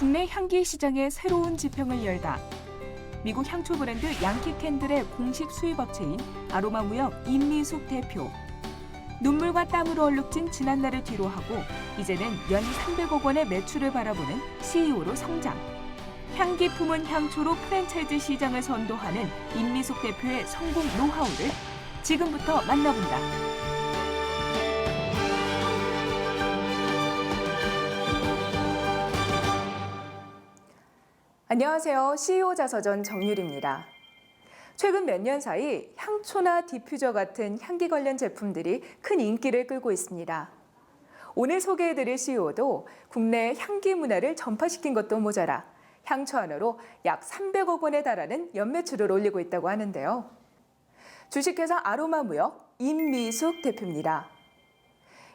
국내 향기 시장에 새로운 지평을 열다. 미국 향초 브랜드 양키 캔들의 공식 수입업체인 아로마무역 임미숙 대표. 눈물과 땀으로 얼룩진 지난날을 뒤로하고 이제는 연 300억 원의 매출을 바라보는 CEO로 성장. 향기 품은 향초로 프랜차이즈 시장을 선도하는 임미숙 대표의 성공 노하우를 지금부터 만나본다. 안녕하세요. CEO 자서전 정유리입니다. 최근 몇 년 사이 향초나 디퓨저 같은 향기 관련 제품들이 큰 인기를 끌고 있습니다. 오늘 소개해드릴 CEO도 국내 향기 문화를 전파시킨 것도 모자라 향초 하나로 약 300억 원에 달하는 연매출을 올리고 있다고 하는데요. 주식회사 아로마무역 임미숙 대표입니다.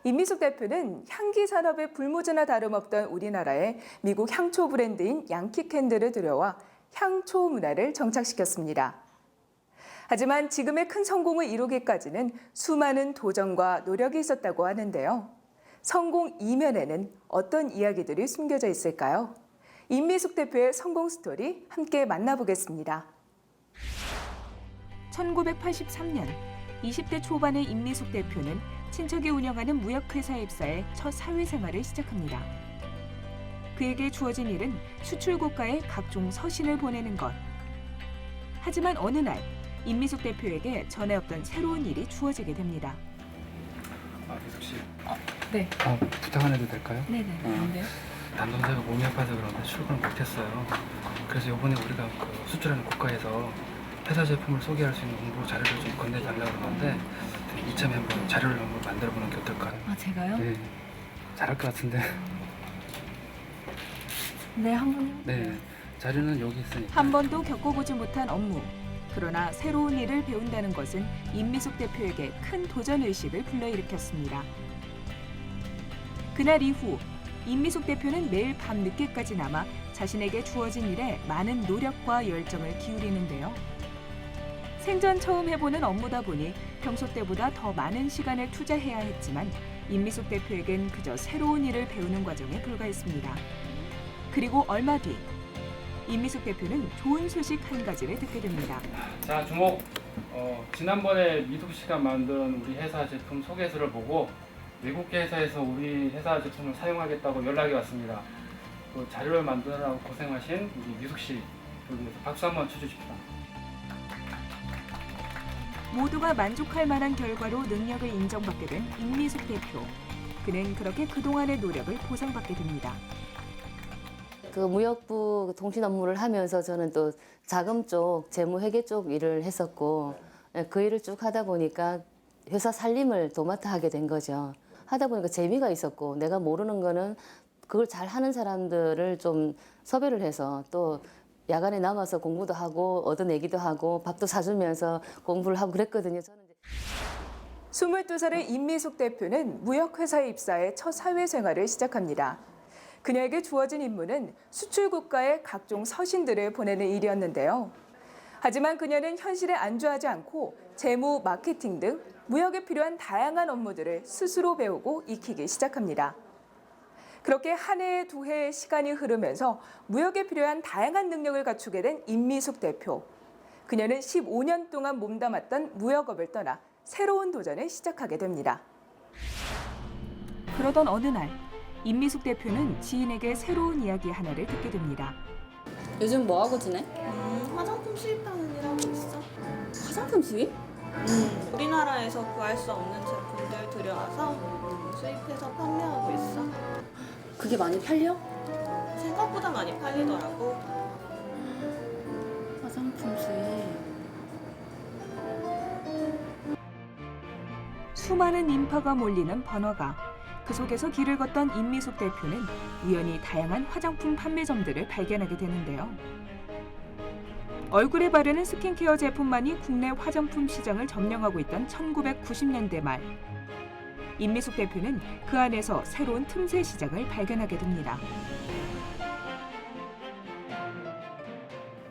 임미숙 대표는 향기 산업의 불모지나 다름없던 우리나라에 미국 향초 브랜드인 양키 캔들을 들여와 향초 문화를 정착시켰습니다. 하지만 지금의 큰 성공을 이루기까지는 수많은 도전과 노력이 있었다고 하는데요. 성공 이면에는 어떤 이야기들이 숨겨져 있을까요? 임미숙 대표의 성공 스토리 함께 만나보겠습니다. 1983년 20대 초반의 임미숙 대표는 친척이 운영하는 무역회사에 입사해 첫 사회생활을 시작합니다. 그에게 주어진 일은 수출고가에 각종 서신을 보내는 것. 하지만 어느 날 임미숙 대표에게 전에 없던 새로운 일이 주어지게 됩니다. 미숙 씨. 네. 부탁 하나 해도 될까요? 네네. 뭔데요? 남동생이 몸이 아파서 그런데 출근을 못했어요. 그래서 이번에 우리가 그 수출하는 국가에서 회사 제품을 소개할 수 있는 홍보 자료를 좀 건네달라고 그러는데 이참에 한번 자료를 한번 만들어보는 게 어떨까요? 아, 제가요? 네. 잘할 것 같은데. 네, 한번 네. 자료는 여기 있으니까. 한 번도 겪어보지 못한 업무. 그러나 새로운 일을 배운다는 것은 임미숙 대표에게 큰 도전의식을 불러일으켰습니다. 그날 이후 임미숙 대표는 매일 밤 늦게까지 남아 자신에게 주어진 일에 많은 노력과 열정을 기울이는데요. 생전 처음 해보는 업무다 보니 평소 때보다 더 많은 시간을 투자해야 했지만 임미숙 대표에겐 그저 새로운 일을 배우는 과정에 불과했습니다. 그리고 얼마 뒤 임미숙 대표는 좋은 소식 한 가지를 듣게 됩니다. 자, 주목. 지난번에 미숙 씨가 만든 우리 회사 제품 소개서를 보고 외국계 회사에서 우리 회사 제품을 사용하겠다고 연락이 왔습니다. 그 자료를 만드느라고 고생하신 우리 미숙 씨, 여기 위해서 박수 한번 쳐주십시오. 모두가 만족할 만한 결과로 능력을 인정받게 된 임미숙 대표. 그는 그렇게 그동안의 노력을 보상받게 됩니다. 그 무역부 통신 업무를 하면서 저는 또 자금 쪽, 재무회계 쪽 일을 했었고 그 일을 쭉 하다 보니까 회사 살림을 도맡아 하게 된 거죠. 하다 보니까 재미가 있었고 내가 모르는 거는 그걸 잘 하는 사람들을 좀 섭외를 해서 또 야간에 남아서 공부도 하고 얻어내기도 하고 밥도 사주면서 공부를 하고 그랬거든요. 저는 22살의 임미숙 대표는 무역회사에 입사해 첫 사회생활을 시작합니다. 그녀에게 주어진 임무는 수출국가에 각종 서신들을 보내는 일이었는데요. 하지만 그녀는 현실에 안주하지 않고 재무, 마케팅 등 무역에 필요한 다양한 업무들을 스스로 배우고 익히기 시작합니다. 그렇게 한 해에 두 해의 시간이 흐르면서 무역에 필요한 다양한 능력을 갖추게 된 임미숙 대표. 그녀는 15년 동안 몸담았던 무역업을 떠나 새로운 도전을 시작하게 됩니다. 그러던 어느 날 임미숙 대표는 지인에게 새로운 이야기 하나를 듣게 됩니다. 요즘 뭐 하고 지내? 화장품 수입하는 일 하고 있어. 화장품 수입? 우리나라에서 구할 수 없는 제품들 들여와서 수입해서 판매하고 있어. 그게 많이 팔려? 생각보다 많이 팔리더라고. 화장품 수입. 수많은 인파가 몰리는 번화가. 그 속에서 길을 걷던 임미숙 대표는 우연히 다양한 화장품 판매점들을 발견하게 되는데요. 얼굴에 바르는 스킨케어 제품만이 국내 화장품 시장을 점령하고 있던 1990년대 말. 임미숙 대표는 그 안에서 새로운 틈새 시장을 발견하게 됩니다.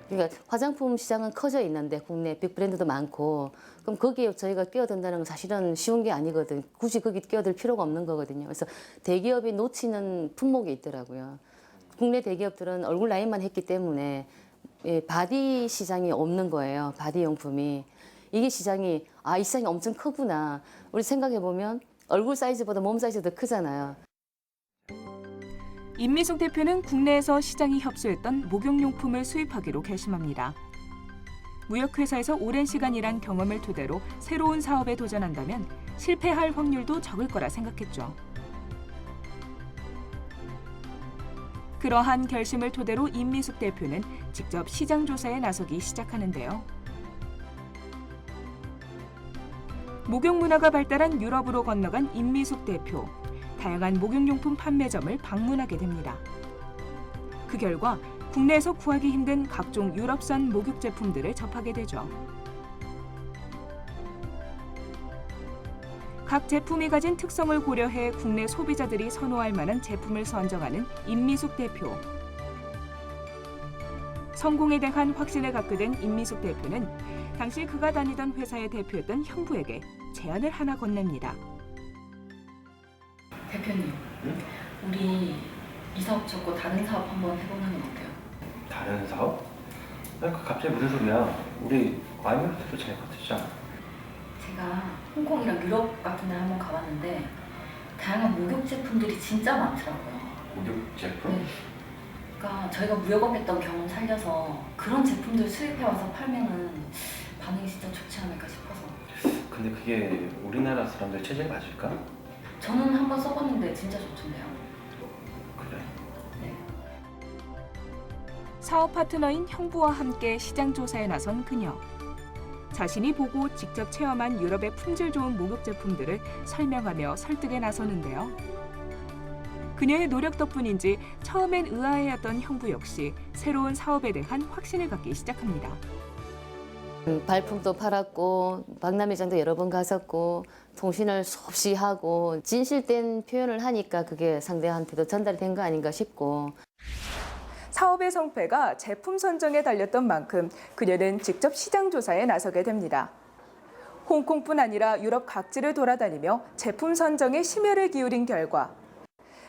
그러니까 화장품 시장은 커져 있는데 국내 빅 브랜드도 많고 그럼 거기에 저희가 끼어든다는 건 사실은 쉬운 게 아니거든. 굳이 거기 끼어들 필요가 없는 거거든요. 그래서 대기업이 놓치는 품목이 있더라고요. 국내 대기업들은 얼굴 라인만 했기 때문에 바디 시장이 없는 거예요. 바디 용품이. 이게 시장이 이 시장이 엄청 크구나. 우리 생각해 보면 얼굴 사이즈보다 몸 사이즈가 더 크잖아요. 임미숙 대표는 국내에서 시장이 협소했던 목욕용품을 수입하기로 결심합니다. 무역회사에서 오랜 시간 일한 경험을 토대로 새로운 사업에 도전한다면 실패할 확률도 적을 거라 생각했죠. 그러한 결심을 토대로 임미숙 대표는 직접 시장 조사에 나서기 시작하는데요. 목욕 문화가 발달한 유럽으로 건너간 임미숙 대표. 다양한 목욕용품 판매점을 방문하게 됩니다. 그 결과 국내에서 구하기 힘든 각종 유럽산 목욕 제품들을 접하게 되죠. 각 제품이 가진 특성을 고려해 국내 소비자들이 선호할 만한 제품을 선정하는 임미숙 대표. 성공에 대한 확신을 갖게 된 임미숙 대표는 당시 그가 다니던 회사의 대표였던 형부에게 제안을 하나 건넵니다. 대표님, 우리 이 사업 접고 다른 사업 한번 해보는 건 어때요? 다른 사업? 갑자기 무슨 소리야? 우리 IMF도 잘 버티잖아. 제가 홍콩이랑 유럽 같은 데 한번 가봤는데 다양한 목욕 제품들이 진짜 많더라고요. 목욕 제품? 네. 그러니까 저희가 무역업했던 경험 살려서 그런 제품들 수입해와서 팔면은 반응이 진짜 좋지 않을까 싶어서. 근데 그게 우리나라 사람들 체질에 맞을까? 저는 한번 써봤는데 진짜 좋던데요. 그래? 네. 사업 파트너인 형부와 함께 시장 조사에 나선 그녀. 자신이 보고 직접 체험한 유럽의 품질 좋은 목욕 제품들을 설명하며 설득에 나서는데요. 그녀의 노력 덕분인지 처음엔 의아해했던 형부 역시 새로운 사업에 대한 확신을 갖기 시작합니다. 발품도 팔았고 박람회장도 여러 번 갔었고 통신을 수없이 하고 진실된 표현을 하니까 그게 상대한테도 전달이 된 거 아닌가 싶고. 사업의 성패가 제품 선정에 달렸던 만큼 그녀는 직접 시장 조사에 나서게 됩니다. 홍콩뿐 아니라 유럽 각지를 돌아다니며 제품 선정에 심혈을 기울인 결과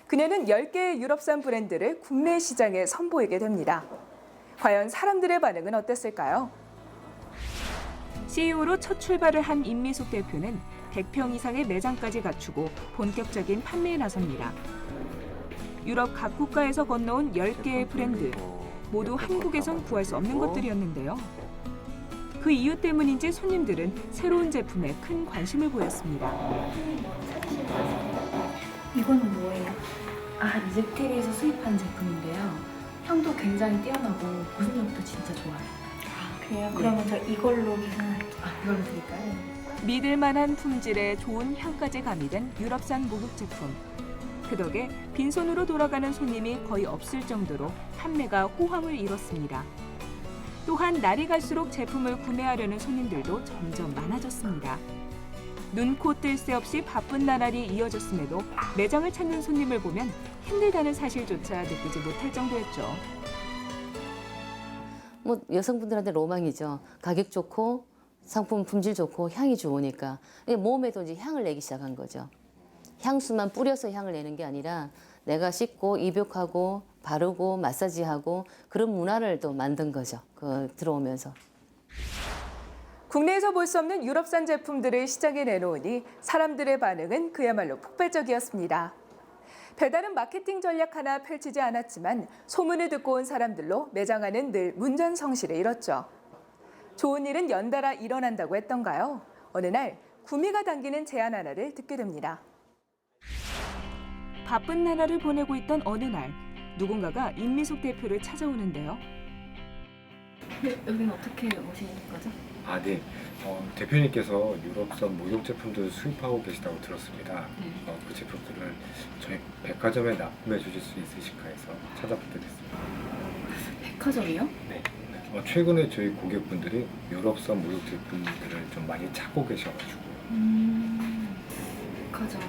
그녀는 10개의 유럽산 브랜드를 국내 시장에 선보이게 됩니다. 과연 사람들의 반응은 어땠을까요? CEO로 첫 출발을 한 임미숙 대표는 100평 이상의 매장까지 갖추고 본격적인 판매에 나섭니다. 유럽 각 국가에서 건너온 10개의 브랜드, 모두 한국에선 구할 수 없는 것들이었는데요. 그 이유 때문인지 손님들은 새로운 제품에 큰 관심을 보였습니다. 이거는 뭐예요? 이집트리에서 수입한 제품인데요. 향도 굉장히 뛰어나고 보습력도 진짜 좋아요. 그래요? 그러면 저 이걸로 계산할게요. 이걸로 드릴까요? 믿을 만한 품질에 좋은 향까지 가미된 유럽산 목욕 제품. 그 덕에 빈손으로 돌아가는 손님이 거의 없을 정도로 판매가 호황을 이뤘습니다. 또한 날이 갈수록 제품을 구매하려는 손님들도 점점 많아졌습니다. 눈코 뜰 새 없이 바쁜 나날이 이어졌음에도 매장을 찾는 손님을 보면 힘들다는 사실조차 느끼지 못할 정도였죠. 뭐 여성분들한테 로망이죠. 가격 좋고 상품 품질 좋고 향이 좋으니까 몸에도 이제 향을 내기 시작한 거죠. 향수만 뿌려서 향을 내는 게 아니라 내가 씻고 입욕하고 바르고 마사지하고 그런 문화를 또 만든 거죠. 들어오면서. 국내에서 볼 수 없는 유럽산 제품들을 시장에 내놓으니 사람들의 반응은 그야말로 폭발적이었습니다. 배달은 마케팅 전략 하나 펼치지 않았지만 소문을 듣고 온 사람들로 매장 안은 늘 문전성시를 이뤘죠. 좋은 일은 연달아 일어난다고 했던가요? 어느 날 구미가 당기는 제안 하나를 듣게 됩니다. 바쁜 나날을 보내고 있던 어느 날 누군가가 임미숙 대표를 찾아오는데요. 여기는 어떻게 오시는 거죠? 네. 대표님께서 유럽산 목욕 제품들을 수입하고 계시다고 들었습니다. 그 제품들을 저희 백화점에 납품해 주실 수 있으실까 해서 찾아뵙게 됐습니다. 백화점이요? 네. 최근에 저희 고객분들이 유럽산 목욕 제품들을 좀 많이 찾고 계셔가지고. 백화점.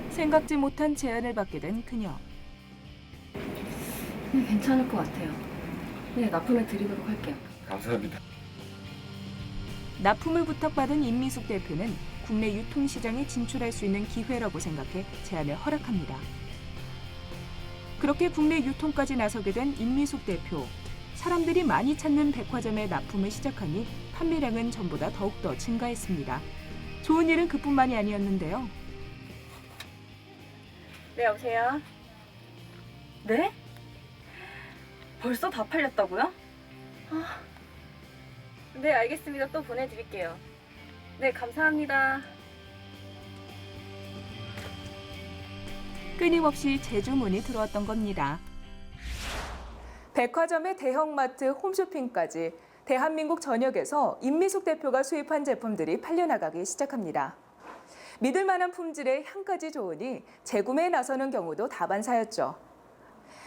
생각지 못한 제안을 받게 된 그녀. 네, 괜찮을 것 같아요. 네, 납품해 드리도록 할게요. 감사합니다. 납품을 부탁받은 임미숙 대표는 국내 유통시장에 진출할 수 있는 기회라고 생각해 제안을 허락합니다. 그렇게 국내 유통까지 나서게 된 임미숙 대표. 사람들이 많이 찾는 백화점에 납품을 시작하니 판매량은 전보다 더욱더 증가했습니다. 좋은 일은 그뿐만이 아니었는데요. 네, 여보세요? 네? 벌써 다 팔렸다고요? 아, 네, 알겠습니다. 또 보내드릴게요. 네, 감사합니다. 끊임없이 재주문이 들어왔던 겁니다. 백화점의 대형마트, 홈쇼핑까지 대한민국 전역에서 임미숙 대표가 수입한 제품들이 팔려나가기 시작합니다. 믿을 만한 품질에 향까지 좋으니 재구매에 나서는 경우도 다반사였죠.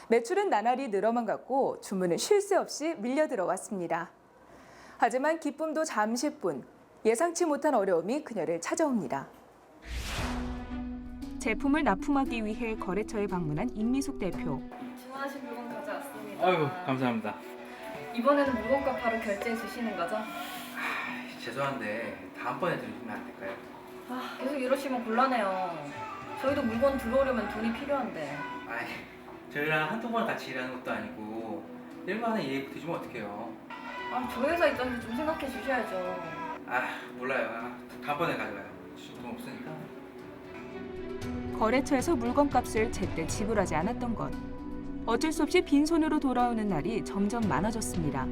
매출은 나날이 늘어만 갔고 주문은 쉴 새 없이 밀려 들어왔습니다. 하지만 기쁨도 잠시뿐, 예상치 못한 어려움이 그녀를 찾아옵니다. 제품을 납품하기 위해 거래처에 방문한 임미숙 대표. 주문하신 물건 가져왔습니다. 아이고, 감사합니다. 이번에는 물건값 바로 결제해 주시는 거죠? 죄송한데 다음번에 드리면 안 될까요? 아, 계속 이러시면 곤란해요. 저희도 물건 들어오려면 돈이 필요한데. 아이, 저희랑 한두 번 같이 일하는 것도 아니고 1만원 이해 드리면 어떡해요? 아, 저희 회사 입장에서 좀 생각해 주셔야죠. 아, 몰라요. 다음번에 가져가요. 지금 돈 없으니까. 거래처에서 물건값을 제때 지불하지 않았던 것. 어쩔 수 없이 빈손으로 돌아오는 날이 점점 많아졌습니다.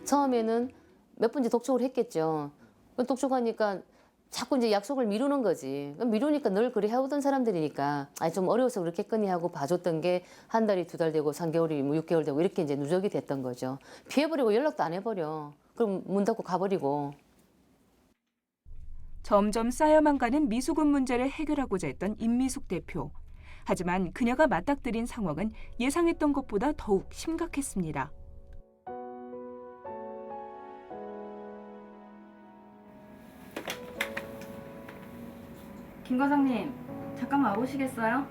처음에는 몇 번째 독촉을 했겠죠. 독촉하니까 자꾸 이제 약속을 미루는 거지. 미루니까 늘 그래 해오던 사람들이니까 좀 어려워서 그렇겠거니 하고 봐줬던 게 한 달이 2달 되고 3개월이 뭐 6개월 되고 이렇게 이제 누적이 됐던 거죠. 피해버리고 연락도 안 해버려. 그럼 문 닫고 가버리고. 점점 쌓여만 가는 미수금 문제를 해결하고자 했던 임미숙 대표. 하지만 그녀가 맞닥뜨린 상황은 예상했던 것보다 더욱 심각했습니다. 김 과장님, 잠깐만 와보시겠어요?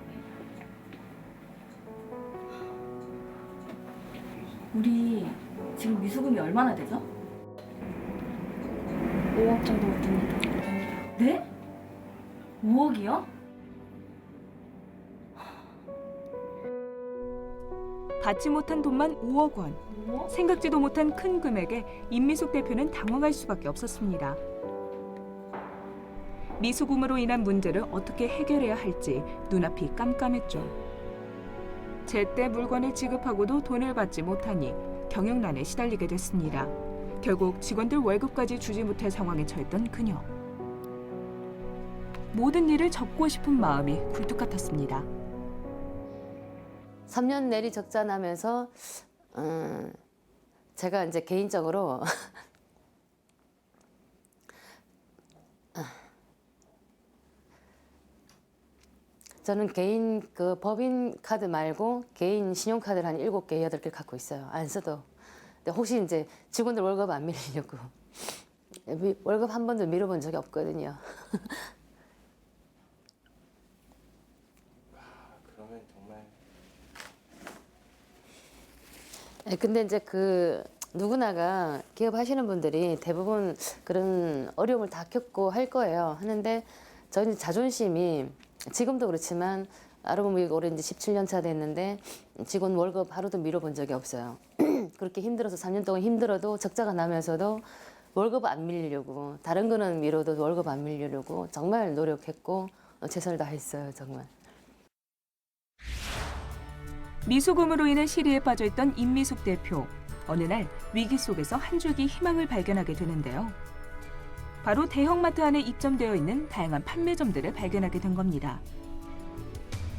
우리 지금 미수금이 얼마나 되죠? 5억 정도 됩니다. 네? 5억이요? 받지 못한 돈만 5억 원. 생각지도 못한 큰 금액에 임미숙 대표는 당황할 수밖에 없었습니다. 미수금으로 인한 문제를 어떻게 해결해야 할지 눈앞이 깜깜했죠. 제때 물건을 지급하고도 돈을 받지 못하니 경영난에 시달리게 됐습니다. 결국 직원들 월급까지 주지 못할 상황에 처했던 그녀. 모든 일을 접고 싶은 마음이 굴뚝 같았습니다. 3년 내리 적자나면서 제가 이제 개인적으로 저는 개인 그 법인 카드 말고 개인 신용카드를 한 7개, 8개 갖고 있어요. 안 써도. 근데 혹시 이제 직원들 월급 안 밀리려고. 월급 한 번도 밀어본 적이 없거든요. 그러면 정말 근데 이제 그 누구나가 기업 하시는 분들이 대부분 그런 어려움을 다 겪고 할 거예요. 하는데 저는 자존심이 지금도 그렇지만 알아보면 올해 이제 17년 차 됐는데 직원 월급 하루도 밀어본 적이 없어요. 그렇게 힘들어서 3년 동안 힘들어도 적자가 나면서도 월급 안 밀리려고 다른 거는 밀어도 월급 안 밀리려고 정말 노력했고 최선을 다했어요. 정말. 미수금으로 인한 시리에 빠져있던 임미숙 대표. 어느 날 위기 속에서 한 줄기 희망을 발견하게 되는데요. 바로 대형마트 안에 입점되어 있는 다양한 판매점들을 발견하게 된 겁니다.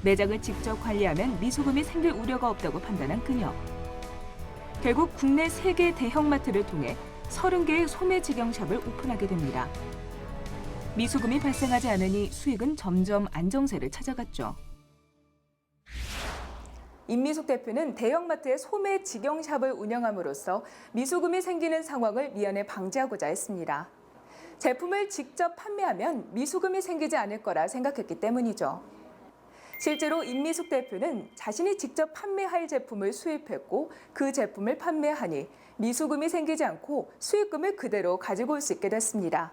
매장을 직접 관리하면 미수금이 생길 우려가 없다고 판단한 그녀. 결국 국내 3개 대형마트를 통해 30개의 소매 직영샵을 오픈하게 됩니다. 미수금이 발생하지 않으니 수익은 점점 안정세를 찾아갔죠. 임미숙 대표는 대형마트의 소매 직영샵을 운영함으로써 미수금이 생기는 상황을 미연에 방지하고자 했습니다. 제품을 직접 판매하면 미수금이 생기지 않을 거라 생각했기 때문이죠. 실제로 임미숙 대표는 자신이 직접 판매할 제품을 수입했고 그 제품을 판매하니 미수금이 생기지 않고 수익금을 그대로 가지고 올 수 있게 됐습니다.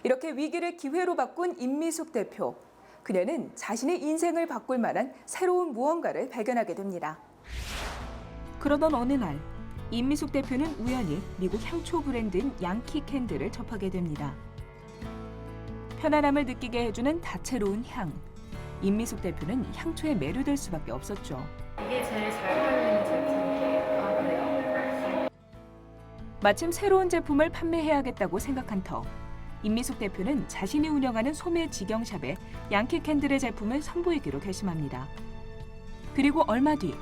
이렇게 위기를 기회로 바꾼 임미숙 대표. 그녀는 자신의 인생을 바꿀 만한 새로운 무언가를 발견하게 됩니다. 그러던 어느 날 임미숙 대표는 우연히 미국 향초 브랜드인 양키 캔들을 접하게 됩니다. 편안함을 느끼게 해주는 다채로운 향. 임미숙 대표는 향초에 매료될 수밖에 없었죠. 이게 제일 잘 팔리는 제품이에요. 아, 그래요? 마침 새로운 제품을 판매해야겠다고 생각한 터 임미숙 대표는 자신이 운영하는 소매 직영샵에 양키 캔들의 제품을 선보이기로 결심합니다. 그리고 얼마 뒤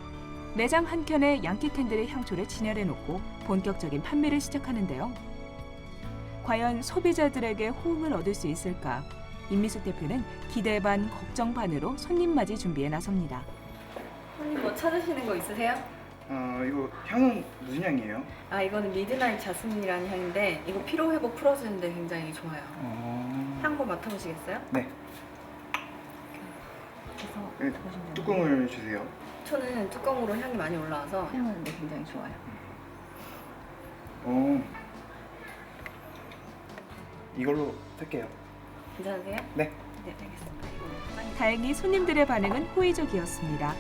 매장 한켠에 양키 캔들의 향초를 진열해놓고 본격적인 판매를 시작하는데요. 과연 소비자들에게 호응을 얻을 수 있을까? 임미숙 대표는 기대 반 걱정 반으로 손님 맞이 준비에 나섭니다. 손님 뭐 찾으시는 거 있으세요? 이거 향은 무슨 향이에요? 아, 이거는 미드나잇 자스민이라는 향인데 이거 피로 회복 풀어주는데 굉장히 좋아요. 향 한번 맡아보시겠어요? 네. 그래서 네, 뚜껑을 주세요. 저는 뚜껑으로 향이 많이 올라와서 향하는데 굉장히 좋아요. 이걸로 살게요. 괜찮으세요? 네. 네, 알겠습니다. 다행히 손님들의 반응은 호의적이었습니다.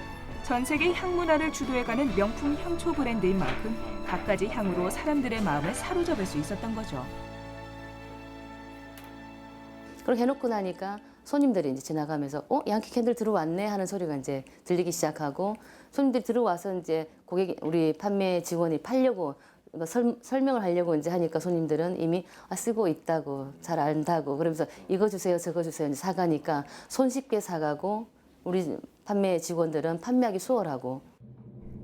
전 세계 향 문화를 주도해가는 명품 향초 브랜드인 만큼 갖가지 향으로 사람들의 마음을 사로잡을 수 있었던 거죠. 그렇게 해놓고 나니까 손님들이 이제 지나가면서 양키 캔들 들어왔네 하는 소리가 이제 들리기 시작하고 손님들이 들어와서 이제 고객 우리 판매 직원이 팔려고 설명을 하려고 이제 하니까 손님들은 이미 쓰고 있다고 잘 안다고 그러면서 이거 주세요 저거 주세요 이제 사가니까 손쉽게 사가고 우리 판매 직원들은 판매하기 수월하고.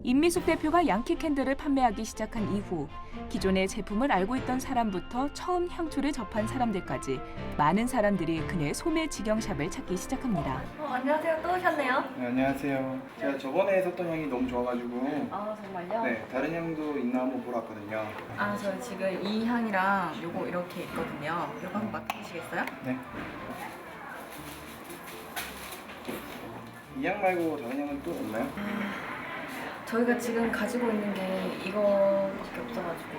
임미숙 대표가 양키 캔들을 판매하기 시작한 이후 기존의 제품을 알고 있던 사람부터 처음 향초를 접한 사람들까지 많은 사람들이 그녀의 소매 직영샵을 찾기 시작합니다. 안녕하세요. 또 오셨네요. 네, 안녕하세요. 제가 저번에 썼던 향이 너무 좋아가지고 아, 정말요? 네, 다른 향도 있나 한번 보러 왔거든요. 아, 저 지금 이 향이랑 요거 이렇게 있거든요. 요거 한번 맡아보시겠어요? 네. 이 향 말고 다른 향은 또 없나요? 저희가 지금 가지고 있는 게 이거밖에 없어가지고.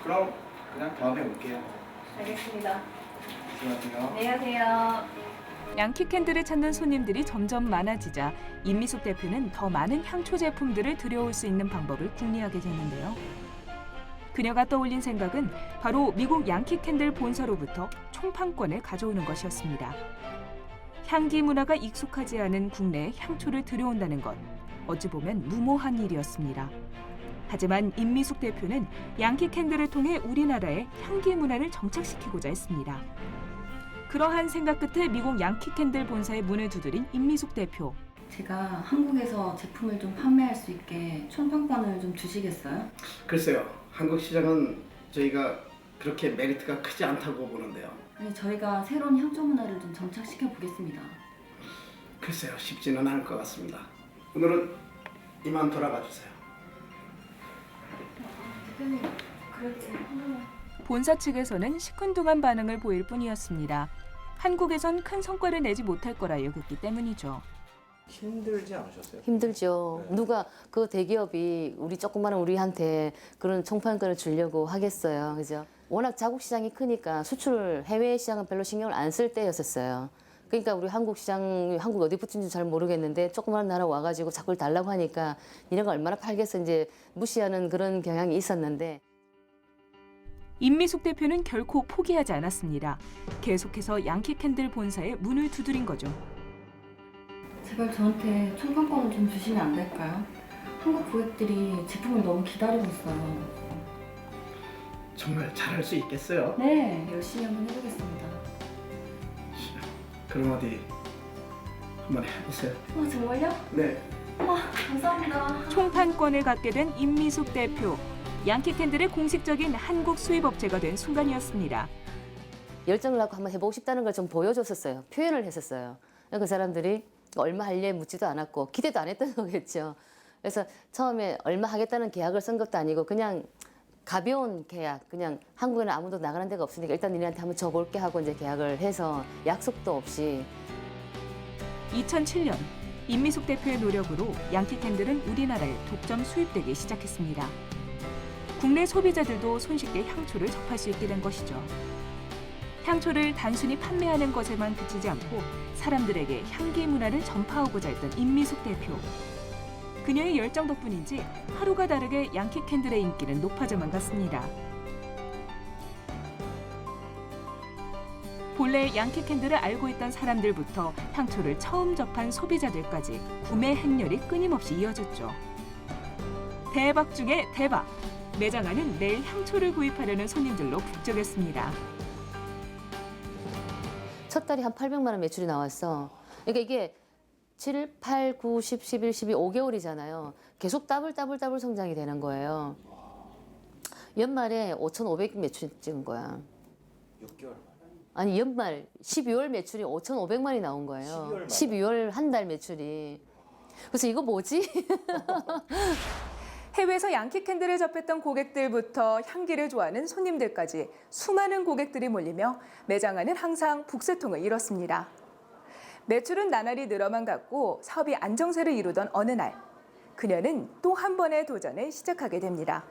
그럼 그냥 다음에 올게요. 알겠습니다. 수고하세요. 안녕하세요. 양키 캔들을 찾는 손님들이 점점 많아지자 임미숙 대표는 더 많은 향초 제품들을 들여올 수 있는 방법을 궁리하게 됐는데요. 그녀가 떠올린 생각은 바로 미국 양키 캔들 본사로부터 총판권을 가져오는 것이었습니다. 향기 문화가 익숙하지 않은 국내에 향초를 들여온다는 것, 어찌 보면 무모한 일이었습니다. 하지만 임미숙 대표는 양키 캔들을 통해 우리나라의 향기 문화를 정착시키고자 했습니다. 그러한 생각 끝에 미국 양키 캔들 본사의 문을 두드린 임미숙 대표. 제가 한국에서 제품을 좀 판매할 수 있게 총판권을 좀 주시겠어요? 글쎄요. 한국 시장은 저희가 그렇게 메리트가 크지 않다고 보는데요. 아니, 저희가 새로운 향초 문화를 좀 정착시켜 보겠습니다. 글쎄요. 쉽지는 않을 것 같습니다. 오늘은 이만 돌아가 주세요. 대표님, 그렇지. 본사 측에서는 시큰둥한 반응을 보일 뿐이었습니다. 한국에선 큰 성과를 내지 못할 거라 여겼기 때문이죠. 힘들지 않으셨어요? 힘들죠. 네. 누가 그 대기업이 우리 조그마한 우리한테 그런 총판권을 주려고 하겠어요. 그죠? 워낙 자국 시장이 크니까 수출 해외 시장은 별로 신경을 안 쓸 때였었어요. 그러니까 우리 한국 시장, 한국 어디 붙은지 잘 모르겠는데 조그마한 나라 와가지고 자꾸 달라고 하니까 이런 거 얼마나 팔겠어 이제 무시하는 그런 경향이 있었는데. 임미숙 대표는 결코 포기하지 않았습니다. 계속해서 양키 캔들 본사에 문을 두드린 거죠. 제발 저한테 총판권을 좀 주시면 안 될까요? 한국 고객들이 제품을 너무 기다리고 있어요. 정말 잘할 수 있겠어요? 네, 열심히 한번 해보겠습니다. 그럼 어디 한번 해보세요. 정말요? 네. 감사합니다. 총판권을 갖게 된 임미숙 대표. 양키 캔들의 공식적인 한국 수입업체가 된 순간이었습니다. 열정을 갖고 한번 해보고 싶다는 걸 좀 보여줬었어요. 표현을 했었어요. 그 사람들이 얼마 할래 묻지도 않았고 기대도 안 했던 거겠죠. 그래서 처음에 얼마 하겠다는 계약을 쓴 것도 아니고 그냥 가벼운 계약, 그냥 한국에는 아무도 나가는 데가 없으니까 일단 니네한테 한번 줘볼게 하고 이제 계약을 해서 약속도 없이. 2007년 임미숙 대표의 노력으로 양키 캔들은 우리나라에 독점 수입되기 시작했습니다. 국내 소비자들도 손쉽게 향초를 접할 수 있게 된 것이죠. 향초를 단순히 판매하는 것에만 그치지 않고 사람들에게 향기 문화를 전파하고자 했던 임미숙 대표. 그녀의 열정 덕분인지 하루가 다르게 양키 캔들의 인기는 높아져만 갔습니다. 본래 양키 캔들을 알고 있던 사람들부터 향초를 처음 접한 소비자들까지 구매 행렬이 끊임없이 이어졌죠. 대박 중에 대박! 매장 안은 매일 향초를 구입하려는 손님들로 북적였습니다. 첫 달에 한 800만 원 매출이 나왔어. 그러니까 이게 7, 8, 9, 10, 11, 12, 5개월이잖아요. 계속 더블 성장이 되는 거예요. 연말에 5,500 매출 찍은 거야. 6개월. 아니 연말 12월 매출이 5,500만이 나온 거예요. 12월 한 달 매출이. 그래서 이거 뭐지? 해외에서 양키 캔들을 접했던 고객들부터 향기를 좋아하는 손님들까지 수많은 고객들이 몰리며 매장 안은 항상 북새통을 이뤘습니다. 매출은 나날이 늘어만 갔고 사업이 안정세를 이루던 어느 날, 그녀는 또 한 번의 도전을 시작하게 됩니다.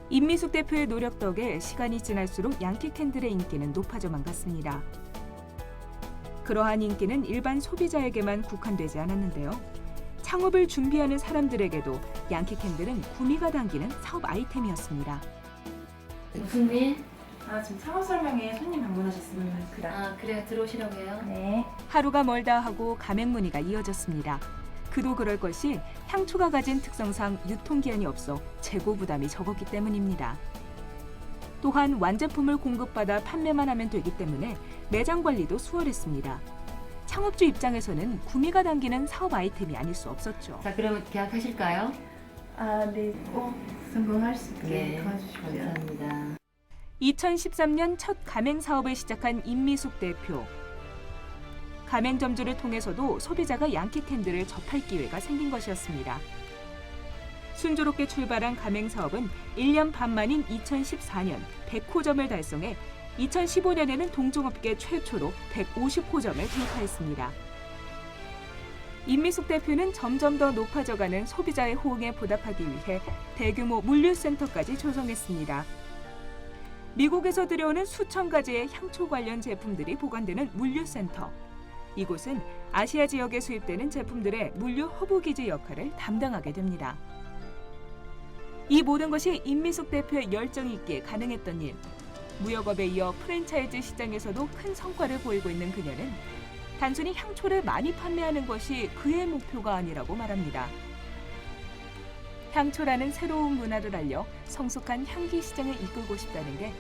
임미숙 대표의 노력 덕에 시간이 지날수록 양키 캔들의 인기는 높아져만 갔습니다. 그러한 인기는 일반 소비자에게만 국한되지 않았는데요. 창업을 준비하는 사람들에게도 양키 캔들은 구미가 당기는 사업 아이템이었습니다. 무슨 일? 지금 창업 설명회 손님 방문하셨습니다. 그래 들어오시라고 해요. 네. 하루가 멀다 하고 가맹 문의가 이어졌습니다. 그도 그럴 것이 향초가 가진 특성상 유통기한이 없어 재고 부담이 적었기 때문입니다. 또한 완제품을 공급받아 판매만 하면 되기 때문에 매장 관리도 수월했습니다. 창업주 입장에서는 구미가 당기는 사업 아이템이 아닐 수 없었죠. 자 그러면 계약하실까요? 네. 꼭 성공할 수 있게 네, 도와주십시오. 감사합니다. 2013년 첫 가맹 사업을 시작한 임미숙 대표. 가맹점주를 통해서도 소비자가 양키 캔들을 접할 기회가 생긴 것이었습니다. 순조롭게 출발한 가맹 사업은 1년 반 만인 2014년 100호점을 달성해 2015년에는 동종업계 최초로 150호점을 돌파했습니다. 임미숙 대표는 점점 더 높아져가는 소비자의 호응에 보답하기 위해 대규모 물류센터까지 조성했습니다. 미국에서 들여오는 수천 가지의 향초 관련 제품들이 보관되는 물류센터. 이곳은 아시아 지역에 수입되는 제품들의 물류 허브기지 역할을 담당하게 됩니다. 이 모든 것이 임미숙 대표의 열정이 있기에 가능했던 일. 무역업에 이어 프랜차이즈 시장에서도 큰 성과를 보이고 있는 그녀는 단순히 향초를 많이 판매하는 것이 그의 목표가 아니라고 말합니다. 향초라는 새로운 문화를 알려 성숙한 향기 시장을 이끌고 싶다는 게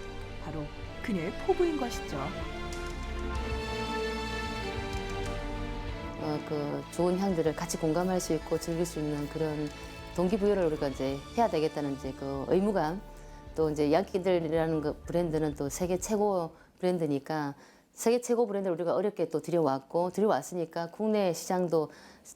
바로 그녀의 포부인 것이죠. 그 좋은 향들을 같이 공감할 수 있고 즐길 수 있는 그런 동기부여를 우리가 이제 해야 되겠다는 이제 그 의무감. 또 이제 양키캔들이라는 그 브랜드는 또 세계 최고 브랜드니까 세계 최고 브랜드를 우리가 어렵게 또 들여왔으니까 국내 시장도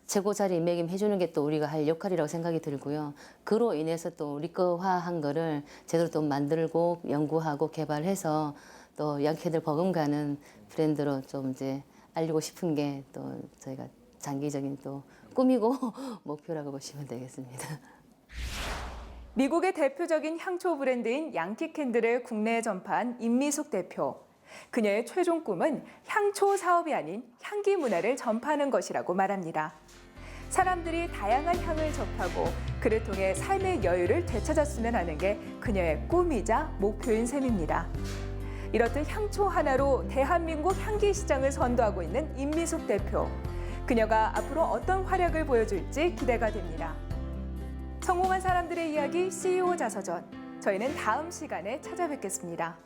최고 자리매김해 주는 게 또 우리가 할 역할이라고 생각이 들고요. 그로 인해서 또 우리 거화한 거를 제대로 또 만들고 연구하고 개발해서 또 양키캔들 버금가는 브랜드로 좀 이제 알리고 싶은 게 또 저희가 장기적인 또 꿈이고 목표라고 보시면 되겠습니다. 미국의 대표적인 향초 브랜드인 양키 캔들을 국내에 전파한 임미숙 대표. 그녀의 최종 꿈은 향초 사업이 아닌 향기 문화를 전파하는 것이라고 말합니다. 사람들이 다양한 향을 접하고 그를 통해 삶의 여유를 되찾았으면 하는 게 그녀의 꿈이자 목표인 셈입니다. 이렇듯 향초 하나로 대한민국 향기 시장을 선도하고 있는 임미숙 대표. 그녀가 앞으로 어떤 활약을 보여줄지 기대가 됩니다. 성공한 사람들의 이야기 CEO 자서전. 저희는 다음 시간에 찾아뵙겠습니다.